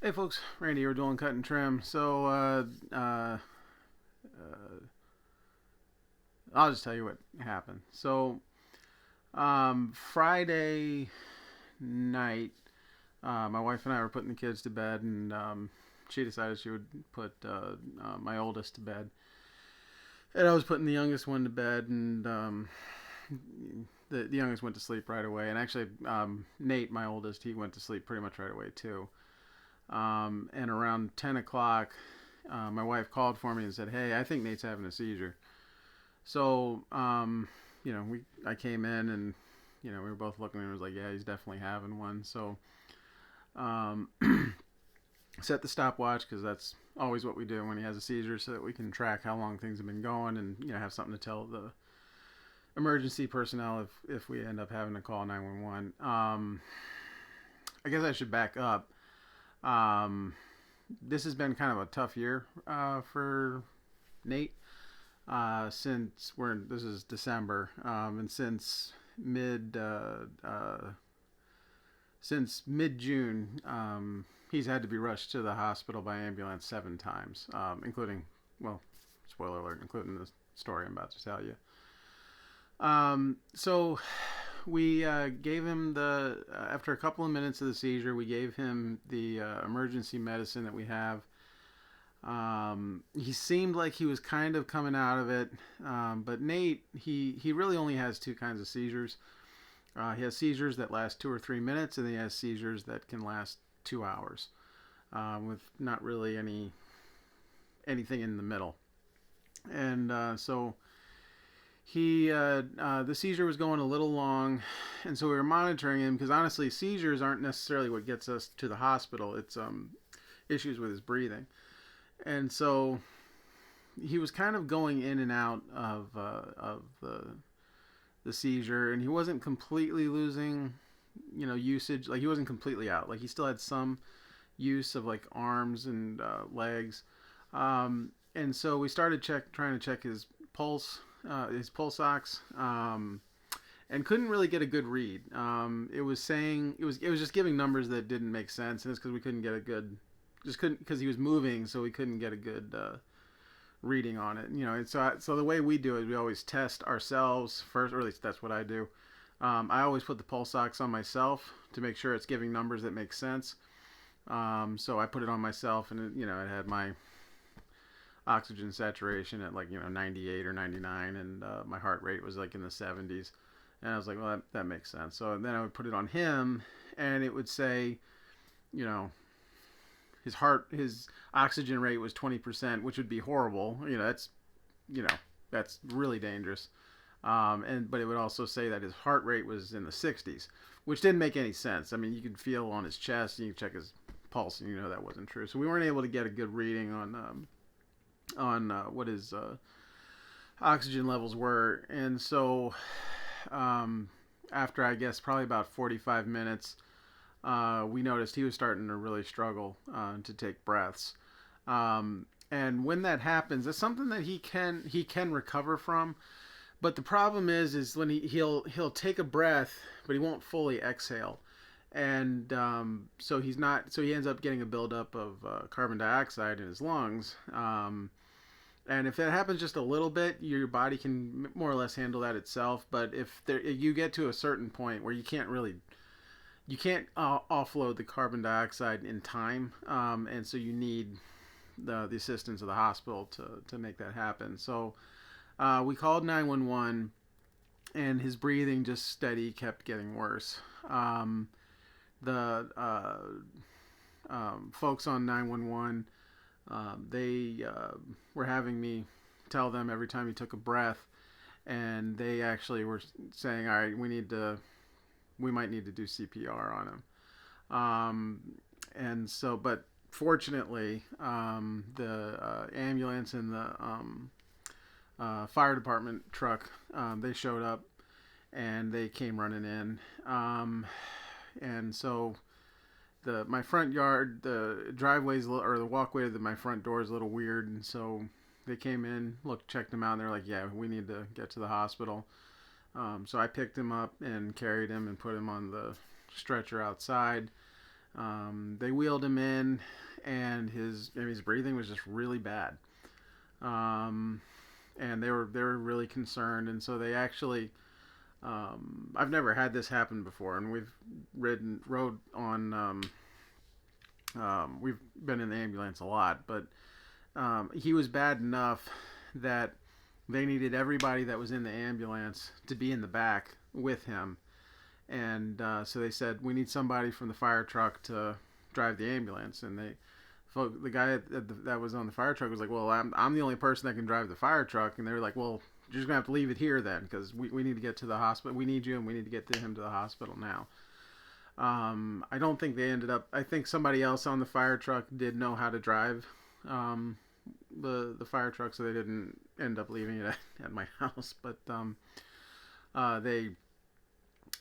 Hey folks, Randy here doing cut and trim. I'll just tell you what happened. Friday night, my wife and I were putting the kids to bed, and she decided she would put my oldest to bed, and I was putting the youngest one to bed, and the youngest went to sleep right away. And actually, Nate, my oldest, he went to sleep pretty much right away too. And around 10 o'clock, my wife called for me and said, "Hey, I think Nate's having a seizure." So, I came in and, we were both looking and it was like, "Yeah, he's definitely having one." So, um, set the stopwatch because that's always what we do when he has a seizure so that we can track how long things have been going and, have something to tell the emergency personnel if we end up having to call 911. I guess I should back up. Um, this has been kind of a tough year for Nate since this is December, and since mid June, he's had to be rushed to the hospital by ambulance 7 times, including, well, spoiler alert, including the story I'm about to tell you. So we gave him after a couple of minutes of the seizure, we gave him the emergency medicine that we have. He seemed like he was kind of coming out of it, but Nate, he really only has two kinds of seizures. He has seizures that last 2 or 3 minutes, and he has seizures that can last 2 hours, with not really anything in the middle. And so the seizure was going a little long, and so we were monitoring him because honestly, seizures aren't necessarily what gets us to the hospital. It's issues with his breathing, and so he was kind of going in and out of the seizure, and he wasn't completely losing, usage. Like he wasn't completely out. Like he still had some use of like arms and legs, and so we started trying to check his pulse ox, and couldn't really get a good read. It was saying it was just giving numbers that didn't make sense, and it's because we couldn't get a good, just couldn't, because he was moving, so we couldn't get a good reading on it. And so the way we do it, we always test ourselves first, or at least that's what I do. I always put the pulse ox on myself to make sure it's giving numbers that make sense. So I put it on myself, and it had my oxygen saturation at 98 or 99, and my heart rate was like in the 70s. And I was like, well, that makes sense. So then I would put it on him, and it would say, his oxygen rate was 20%, which would be horrible. That's really dangerous. But it would also say that his heart rate was in the 60s, which didn't make any sense. I mean, you could feel on his chest, and you could check his pulse, and that wasn't true. So we weren't able to get a good reading on what his oxygen levels were. And so after, I guess, probably about 45 minutes, we noticed he was starting to really struggle to take breaths. And when that happens, it's something that he can recover from. But the problem is when he'll take a breath, but he won't fully exhale. And so he ends up getting a buildup of carbon dioxide in his lungs. And if that happens just a little bit, your body can more or less handle that itself. But if you get to a certain point where you can't offload the carbon dioxide in time, and so you need the assistance of the hospital to make that happen. So we called 911, and his breathing just steady kept getting worse. The folks on 911, they were having me tell them every time he took a breath, and they actually were saying, "All right, we might need to do CPR on him." And so, but fortunately, the ambulance and the fire department truck, they showed up, and they came running in. And so my front yard, the driveways or the walkway to my front door is a little weird, and so they came in, checked him out, and they're like, "Yeah, we need to get to the hospital." So I picked him up and carried him and put him on the stretcher outside. They wheeled him in, and his breathing was just really bad. Um, and they were really concerned, and so they actually. I've never had this happen before, and we've rode on. We've been in the ambulance a lot, but he was bad enough that they needed everybody that was in the ambulance to be in the back with him, and so they said we need somebody from the fire truck to drive the ambulance, and the guy that was on the fire truck was like, well, I'm the only person that can drive the fire truck, and they were like, well, you're just gonna have to leave it here then, because we need to get to the hospital. We need you, and we need to get him to the hospital now. I don't think they ended up. I think somebody else on the fire truck did know how to drive um, the fire truck, so they didn't end up leaving it at my house. But they,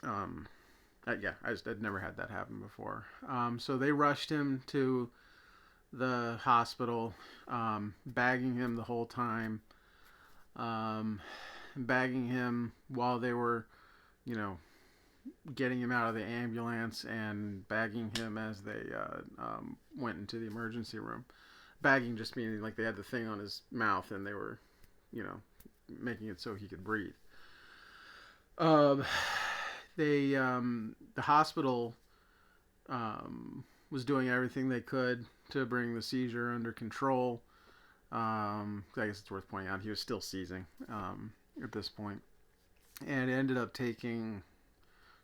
um, yeah, I'd never had that happen before. So they rushed him to the hospital, bagging him the whole time, um, bagging him while they were, you know, getting him out of the ambulance and bagging him as they went into the emergency room. Bagging just meaning like they had the thing on his mouth and they were, you know, making it so he could breathe. Um, the hospital was doing everything they could to bring the seizure under control. I guess it's worth pointing out he was still seizing at this point, and it ended up taking.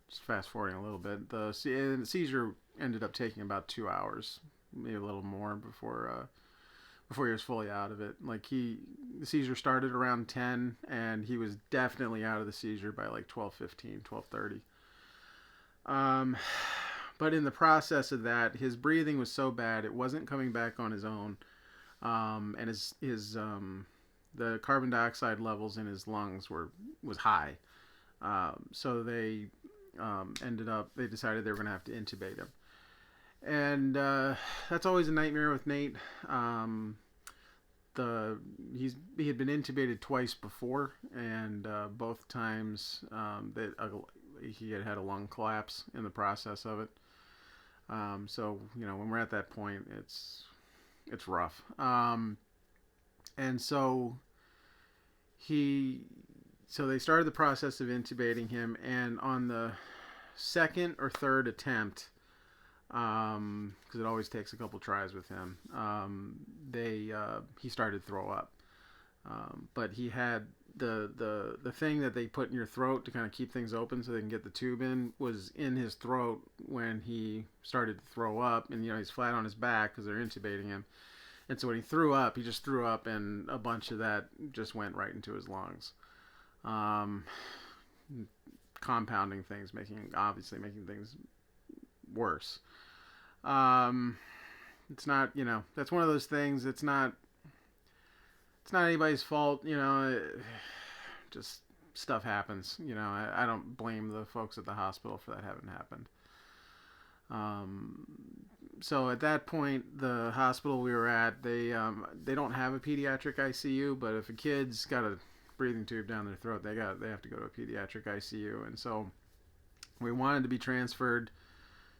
Just fast forwarding a little bit, the seizure ended up taking about 2 hours, maybe a little more before he was fully out of it. Like the seizure started around 10, and he was definitely out of the seizure by like 12:15, 12:30. But in the process of that, his breathing was so bad it wasn't coming back on his own, and his the carbon dioxide levels in his lungs was high. So they decided they were going to have to intubate him, and that's always a nightmare with Nate. He had been intubated twice before, and both times he had a lung collapse in the process of it. So when we're at that point, it's rough. And so they started the process of intubating him, and on the second or third attempt, because it always takes a couple tries with him, he started to throw up. But he had the thing that they put in your throat to kind of keep things open so they can get the tube in was in his throat when he started to throw up, and he's flat on his back because they're intubating him. And so when he threw up, he just threw up, and a bunch of that just went right into his lungs. Compounding things, making things worse. It's not, that's one of those things. It's not anybody's fault. Just stuff happens. I don't blame the folks at the hospital for that having happened. So at that point, the hospital we were at, they don't have a pediatric ICU, but if a kid's got a breathing tube down their throat, they have to go to a pediatric ICU. And so we wanted to be transferred.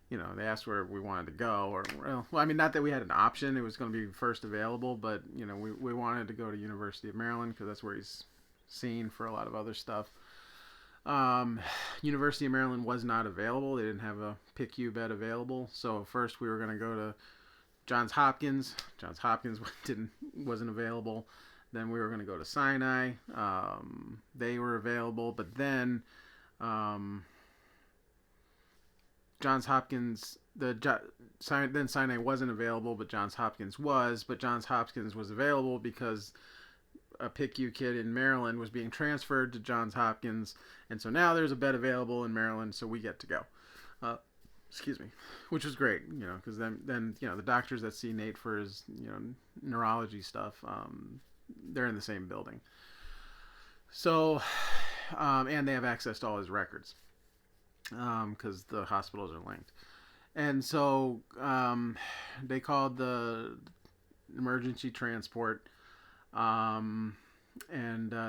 They asked where we wanted to go, not that we had an option. It was going to be first available, but we wanted to go to University of Maryland because that's where he's seen for a lot of other stuff. University of Maryland was not available. They didn't have a PICU bed available. So first we were going to go to Johns Hopkins. Johns Hopkins wasn't available. Then we were going to go to Sinai. They were available, but then Johns Hopkins, then Sinai wasn't available, but Johns Hopkins was. But Johns Hopkins was available because a PICU kid in Maryland was being transferred to Johns Hopkins, and so now there's a bed available in Maryland, so we get to go. Excuse me, which was great, because then the doctors that see Nate for his neurology stuff, they're in the same building. So, and they have access to all his records, because the hospitals are linked. And so they called the emergency transport, and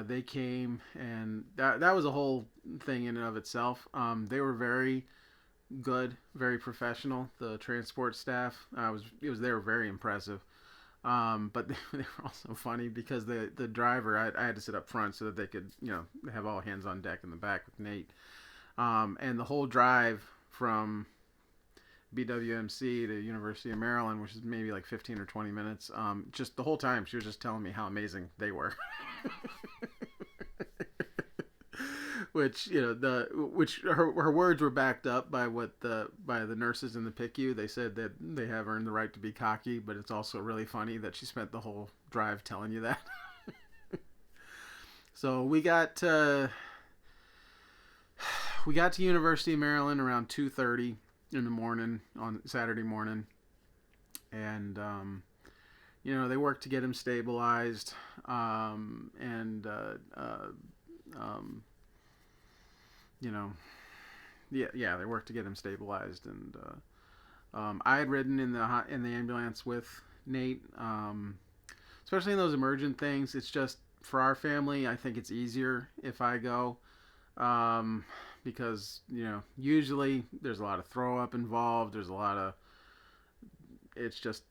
they came, and that was a whole thing in and of itself. They were very good, very professional. The transport staff they were very impressive. But they were also funny because the driver, I had to sit up front so that they could, have all hands on deck in the back with Nate. And the whole drive from BWMC to University of Maryland, which is maybe like 15 or 20 minutes, just the whole time she was just telling me how amazing they were. Which her words were backed up by by the nurses in the PICU. They said that they have earned the right to be cocky, but it's also really funny that she spent the whole drive telling you that. So we got to University of Maryland around 2:30 in the morning on Saturday morning, and they worked to get him stabilized, and they worked to get him stabilized, and I had ridden in the ambulance with Nate, especially in those emergent things. It's just for our family, I think it's easier if I go, because usually there's a lot of throw up involved. There's a lot of it's just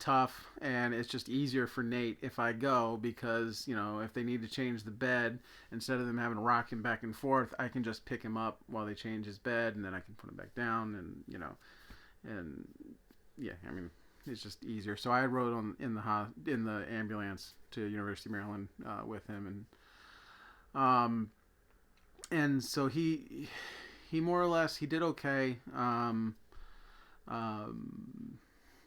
tough, and it's just easier for Nate if I go, because if they need to change the bed, instead of them having to rock him back and forth, I can just pick him up while they change his bed, and then I can put him back down, and it's just easier. So I rode in the ambulance to University of Maryland with him, and so he more or less he did okay.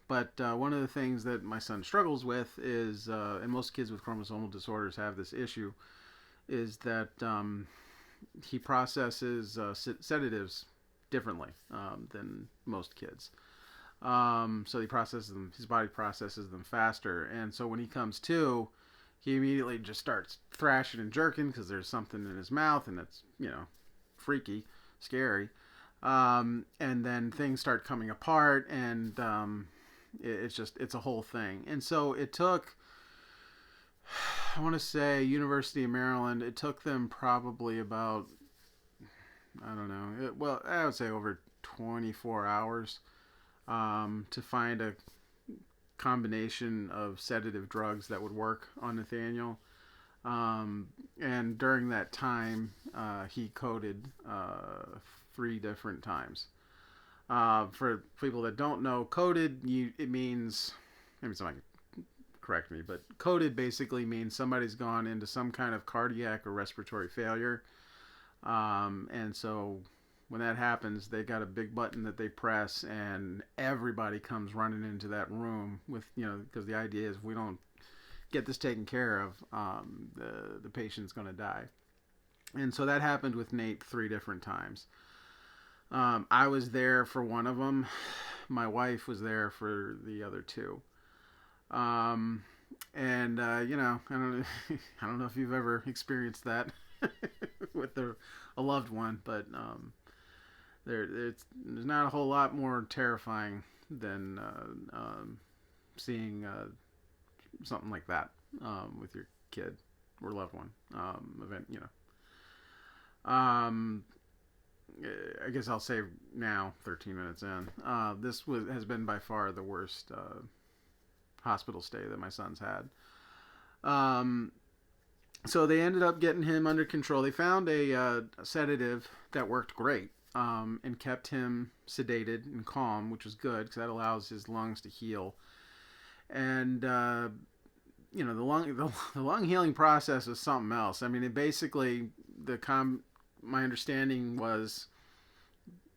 But one of the things that my son struggles with is, and most kids with chromosomal disorders have this issue, is that he processes sedatives differently than most kids. So his body processes them faster. And so when he comes to, he immediately just starts thrashing and jerking because there's something in his mouth, and that's, freaky, scary. And then things start coming apart, and it's a whole thing. And so it took, I want to say, University of Maryland, it took them probably about, I don't know, I would say over 24 hours to find a combination of sedative drugs that would work on Nathaniel. And during that time, he coded 3 different times. For people that don't know, coded, it means, maybe somebody can correct me, but coded basically means somebody's gone into some kind of cardiac or respiratory failure. And so when that happens, they got a big button that they press, and everybody comes running into that room with, because the idea is if we don't get this taken care of, the patient's going to die. And so that happened with Nate 3 different times. I was there for one of them. My wife was there for the other 2. And I don't know if you've ever experienced that with a loved one, but there's not a whole lot more terrifying than seeing something like that with your kid or loved one event. I guess I'll say now, 13 minutes in, this has been by far the worst hospital stay that my son's had. So they ended up getting him under control. They found a sedative that worked great, and kept him sedated and calm, which was good because that allows his lungs to heal. And the lung healing process is something else. I mean, it basically my understanding was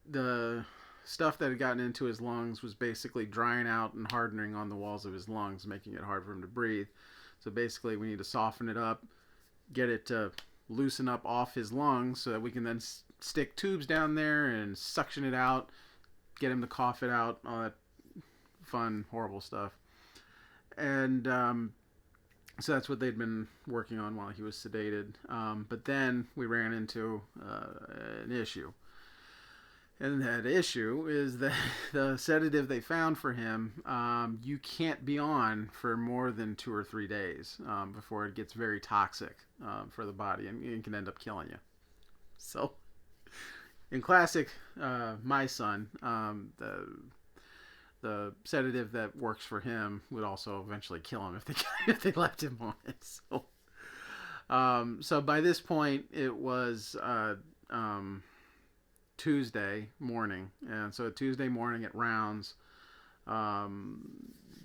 the stuff that had gotten into his lungs was basically drying out and hardening on the walls of his lungs, making it hard for him to breathe. So basically, we need to soften it up, get it to loosen up off his lungs so that we can then stick tubes down there and suction it out, get him to cough it out, all that fun, horrible stuff. And so that's what they'd been working on while he was sedated. But then we ran into an issue. And that issue is that the sedative they found for him, you can't be on for more than 2 or 3 days before it gets very toxic for the body, and it can end up killing you. So in classic my son, the sedative that works for him would also eventually kill him if they if they left him on it. So by this point, it was Tuesday morning, and so Tuesday morning at rounds, um,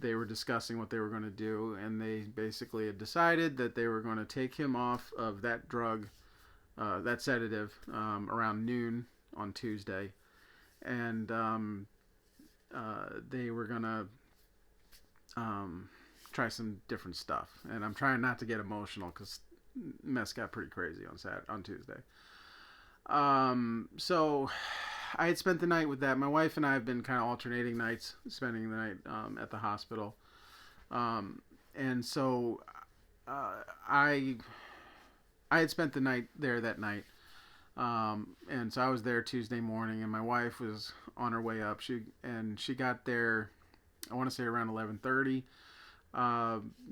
they were discussing what they were going to do, and they basically had decided that they were going to take him off of that drug, that sedative, around noon on Tuesday, and they were going to try some different stuff. And I'm trying not to get emotional because mess got pretty crazy on Tuesday. So I had spent the night with that. My wife and I have been kind of alternating nights, spending the night at the hospital. And so I had spent the night there that night. And so I was there Tuesday morning, and my wife was on her way up. She got there, I want to say around 11:30.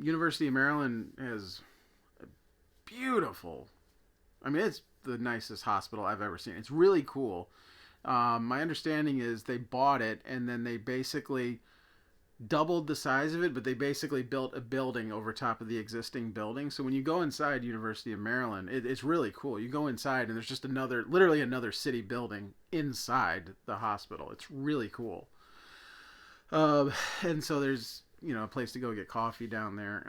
University of Maryland has a beautiful. I mean, it's the nicest hospital I've ever seen. It's really cool. My understanding is they bought it and then they basically doubled the size of it, but they basically built a building over top of the existing building. So when you go inside University of Maryland, it's really cool. You go inside and there's just literally another city building inside the hospital. It's really cool. And so there's, a place to go get coffee down there.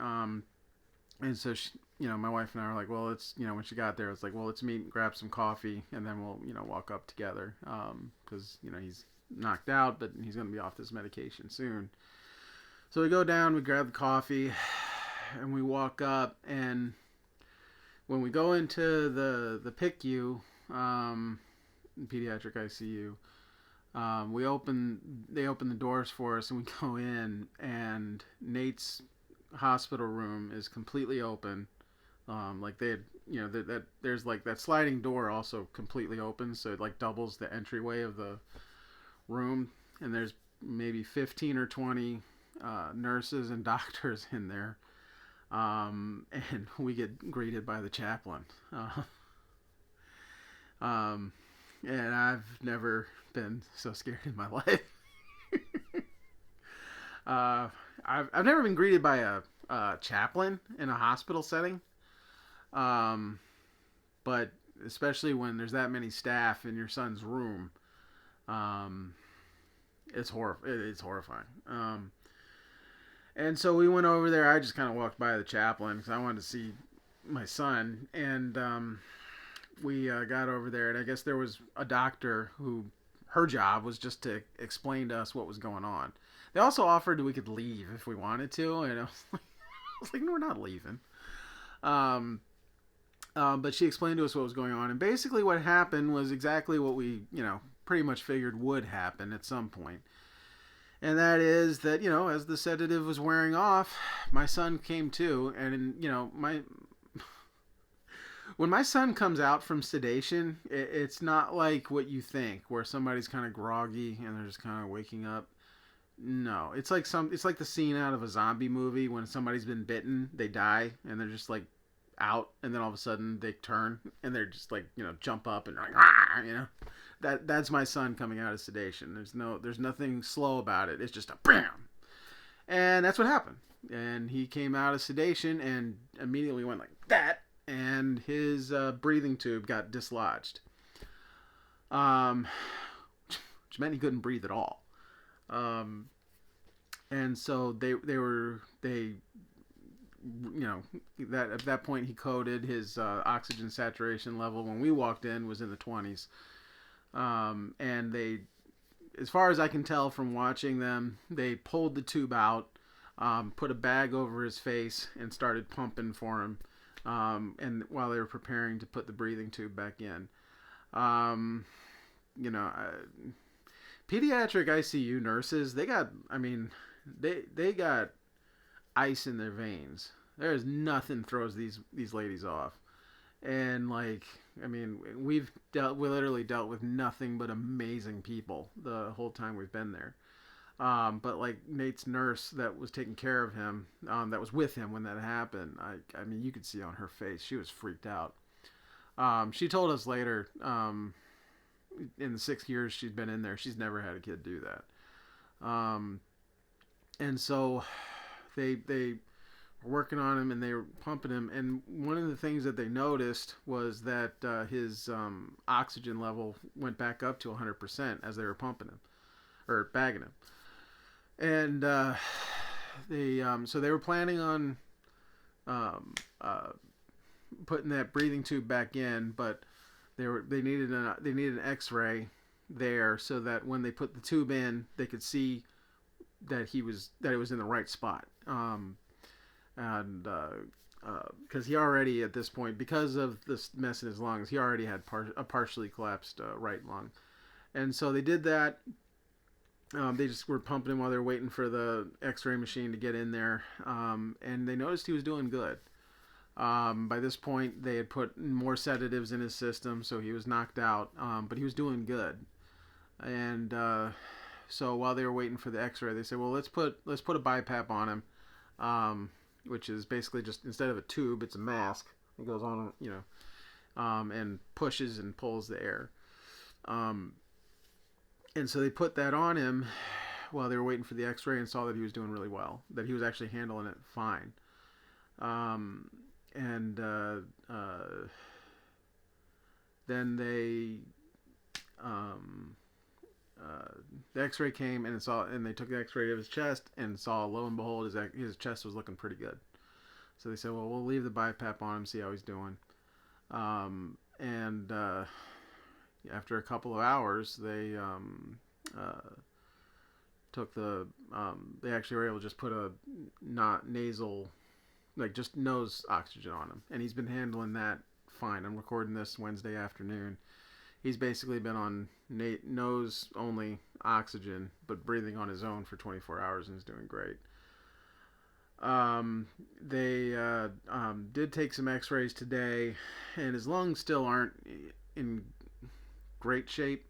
And so my wife and I were like, well, when she got there, it's like, well, let's meet and grab some coffee, and then we'll, walk up together, because, he's knocked out, but he's going to be off this medication soon. So we go down, we grab the coffee, and we walk up, and when we go into the PICU, pediatric ICU, they open the doors for us, and we go in, and Nate's hospital room is completely open. Like they had, that there's like that sliding door also completely open, so it like doubles the entryway of the room, and there's maybe 15 or 20 nurses and doctors in there, and we get greeted by the chaplain. And I've never been so scared in my life. I've never been greeted by a chaplain in a hospital setting. But especially when there's that many staff in your son's room, it's horrifying. And so we went over there. I just kind of walked by the chaplain because I wanted to see my son, and we got over there, and I guess there was a doctor who her job was just to explain to us what was going on. They also offered we could leave if we wanted to, and I was like, no, we're not leaving. But she explained to us what was going on, and basically what happened was exactly what we, pretty much figured would happen at some point. And that is that, as the sedative was wearing off, my son came to, and, when my son comes out from sedation, it's not like what you think, where somebody's kind of groggy and they're just kind of waking up. No, it's like the scene out of a zombie movie when somebody's been bitten, they die, and they're just like out, and then all of a sudden they turn and they're just like, jump up and like, that's my son coming out of sedation. There's nothing slow about it. It's just a bam, and that's what happened. And he came out of sedation and immediately went like that, and his breathing tube got dislodged, which meant he couldn't breathe at all. And so they that at that point he coded his oxygen saturation level when we walked in was in the 20s. And they, as far as I can tell from watching them, they pulled the tube out, put a bag over his face, and started pumping for him. And while they were preparing to put the breathing tube back in, pediatric ICU nurses, they got ice in their veins. There is nothing throws these ladies off. And we literally dealt with nothing but amazing people the whole time we've been there. But like Nate's nurse that was taking care of him, that was with him when that happened, I mean, you could see on her face, she was freaked out. She told us later, in the 6 years she's been in there, she's never had a kid do that. And so they were working on him and they were pumping him. And one of the things that they noticed was that his oxygen level went back up to 100% as they were pumping him or bagging him. And so they were planning on putting that breathing tube back in, but they needed an X-ray there so that when they put the tube in, they could see that it was in the right spot. And because he already at this point, because of this mess in his lungs, he already had a partially collapsed right lung, and so they did that. They just were pumping him while they were waiting for the X-ray machine to get in there, and they noticed he was doing good. By this point, they had put more sedatives in his system, so he was knocked out, but he was doing good. And so while they were waiting for the X-ray, they said, "Well, let's put a BiPAP on him," which is basically just, instead of a tube, it's a mask. It goes on, and pushes and pulls the air. And so they put that on him while they were waiting for the X-ray and saw that he was doing really well, that he was actually handling it fine. Then the X-ray came and they took the X-ray of his chest and saw, lo and behold, his chest was looking pretty good. So they said, "Well, we'll leave the BiPAP on him, see how he's doing." After a couple of hours, they they actually were able to just put a not nasal, like just nose oxygen on him, and he's been handling that fine. I'm recording this Wednesday afternoon. He's basically been on nose only oxygen, but breathing on his own for 24 hours, and is doing great. They did take some X-rays today, and his lungs still aren't in great shape.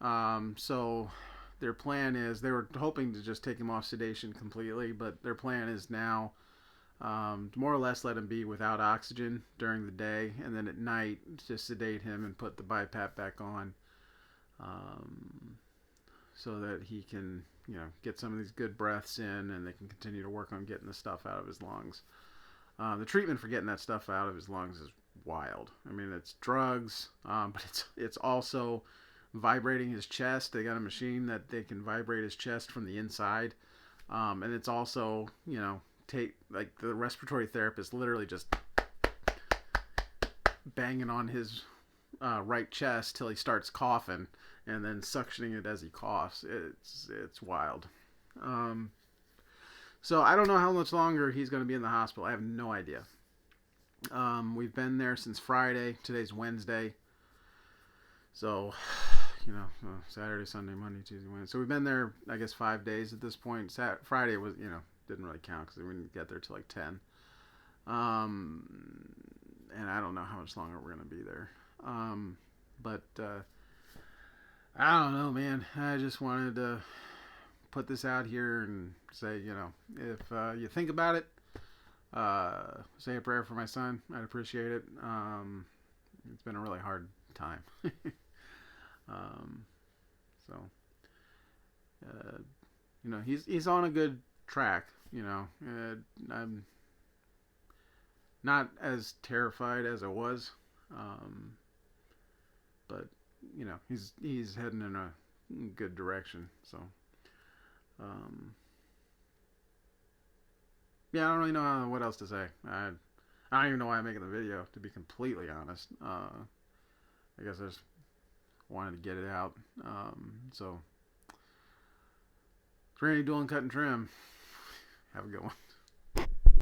So their plan is, they were hoping to just take him off sedation completely, but their plan is now more or less let him be without oxygen during the day, and then at night just sedate him and put the BiPAP back on, so that he can get some of these good breaths in, and they can continue to work on getting the stuff out of his lungs. The treatment for getting that stuff out of his lungs is wild. I mean, it's drugs, but it's also vibrating his chest. They got a machine that they can vibrate his chest from the inside, and it's also like the respiratory therapist literally just banging on his right chest till he starts coughing, and then suctioning it as he coughs. It's wild. So I don't know how much longer he's going to be in the hospital. I have no idea. We've been there since Friday. Today's Wednesday. So, Saturday, Sunday, Monday, Tuesday, Wednesday. So we've been there, I guess, 5 days at this point. Friday was, didn't really count because we didn't get there till like 10. And I don't know how much longer we're going to be there. But I don't know, man. I just wanted to put this out here and say, if you think about it, say a prayer for my son. I'd appreciate it. It's been a really hard time. He's on a good track. I'm not as terrified as I was, but he's heading in a good direction. So, yeah, I don't really know what else to say. I don't even know why I'm making the video, to be completely honest. I guess I just wanted to get it out. So, for any dual and cut and trim, have a good one.